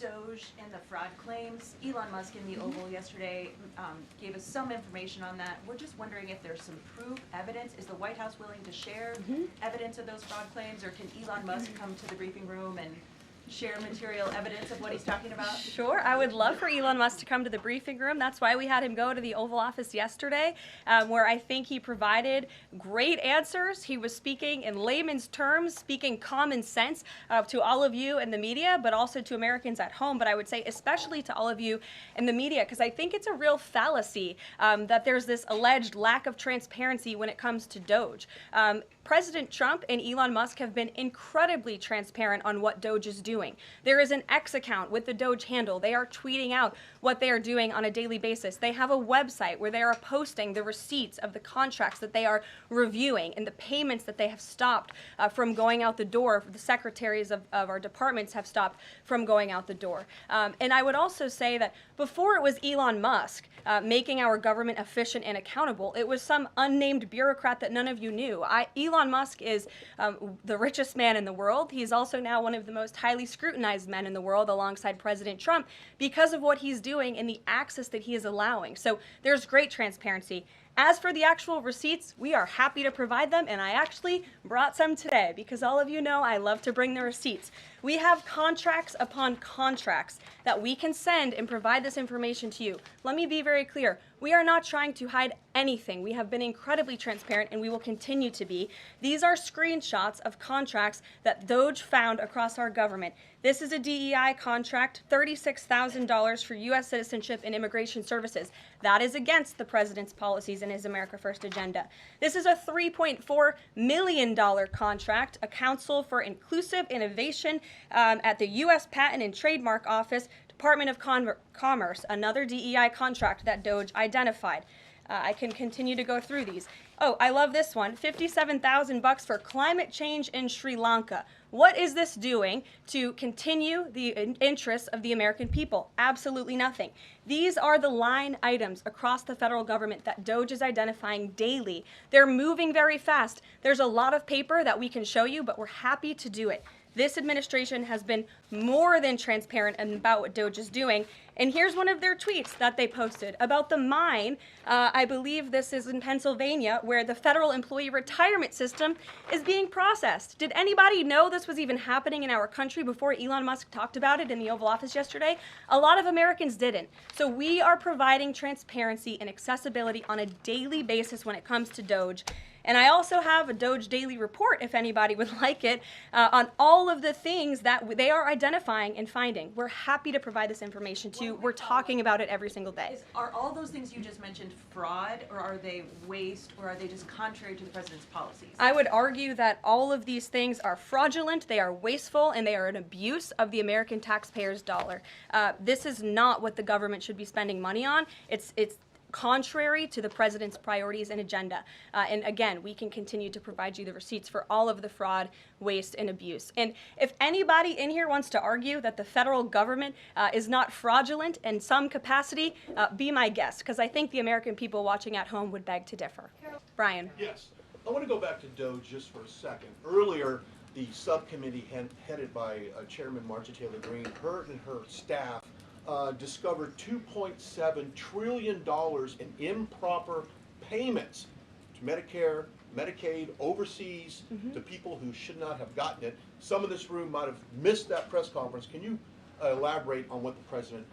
DOGE and the fraud claims. Elon Musk in the Oval yesterday gave us some information on that. We're just wondering if there's some proof, evidence. Is the White House willing to share evidence of those fraud claims, or can Elon Musk come to the briefing room and share material evidence of what he's talking about? Sure, I would love for Elon Musk to come to the briefing room. That's why we had him go to the Oval Office yesterday, where I think he provided great answers. He was speaking in layman's terms, speaking common sense to all of you in the media, but also to Americans at home. But I would say especially to all of you in the media, because I think it's a real fallacy that there's this alleged lack of transparency when it comes to DOGE. President Trump and Elon Musk have been incredibly transparent on what DOGE is doing. There is an X account with the DOGE handle. They are tweeting out what they are doing on a daily basis. They have a website where they are posting the receipts of the contracts that they are reviewing and the payments that they have stopped from going out the door. The secretaries of our departments have stopped from going out the door. And I would also say that before it was Elon Musk making our government efficient and accountable, it was some unnamed bureaucrat that none of you knew. Elon Musk is the richest man in the world. He's also now one of the most highly scrutinized men in the world alongside President Trump because of what he's doing and the access that he is allowing. So there's great transparency. As for the actual receipts, we are happy to provide them, and I actually brought some today because all of you know I love to bring the receipts. We have contracts upon contracts that we can send and provide this information to you. Let me be very clear. We are not trying to hide anything. We have been incredibly transparent, and we will continue to be. These are screenshots of contracts that DOGE found across our government. This is a DEI contract, $36,000 for U.S. citizenship and immigration services. That is against the president's policies and his America First agenda. This is a $3.4 million contract, a Council for Inclusive Innovation at the U.S. Patent and Trademark Office, Department of Commerce, another DEI contract that DOGE identified. I can continue to go through these. Oh, I love this one, $57,000 for climate change in Sri Lanka. What is this doing to continue the interests of the American people? Absolutely nothing. These are the line items across the federal government that DOGE is identifying daily. They're moving very fast. There's a lot of paper that we can show you, but we're happy to do it. This administration has been more than transparent about what DOGE is doing. And here's one of their tweets that they posted about the mine. I believe this is in Pennsylvania, where the federal employee retirement system is being processed. Did anybody know this was even happening in our country before Elon Musk talked about it in the Oval Office yesterday? A lot of Americans didn't. So we are providing transparency and accessibility on a daily basis when it comes to DOGE. And I also have a DOGE daily report, if anybody would like it, on all of the things that they are identifying and finding. We're happy to provide this information to you. We're talking about it every single day. Are all those things you just mentioned fraud, or are they waste, or are they just contrary to the president's policies? I would argue that all of these things are fraudulent, they are wasteful, and they are an abuse of the American taxpayer's dollar. This is not what the government should be spending money on. It's contrary to the president's priorities and agenda. And again, we can continue to provide you the receipts for all of the fraud, waste, and abuse. And if anybody in here wants to argue that the federal government is not fraudulent in some capacity, be my guest, because I think the American people watching at home would beg to differ. Brian. Yes. I want to go back to DOGE just for a second. Earlier, the subcommittee headed by Chairman Marcia Taylor Greene, her and her staff discovered $2.7 trillion in improper payments to Medicare, Medicaid, overseas, to people who should not have gotten it. Some in this room might have missed that press conference. Can you elaborate on what the president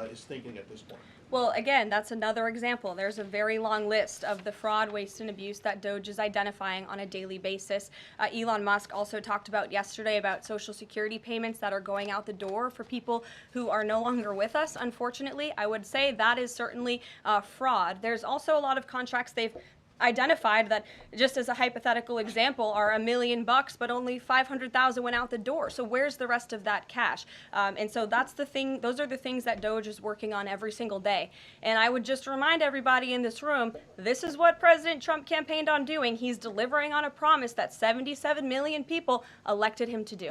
is thinking at this point? Well, again, that's another example. There's a very long list of the fraud, waste, and abuse that DOGE is identifying on a daily basis. Elon Musk also talked about yesterday about Social Security payments that are going out the door for people who are no longer with us, unfortunately. I would say that is certainly fraud. There's also a lot of contracts they've identified that, just as a hypothetical example, are $1 million, but only 500,000 went out the door. So where's the rest of that cash? And so that's the thing. Those are the things that DOGE is working on every single day. And I would just remind everybody in this room, this is what President Trump campaigned on doing. He's delivering on a promise that 77 million people elected him to do.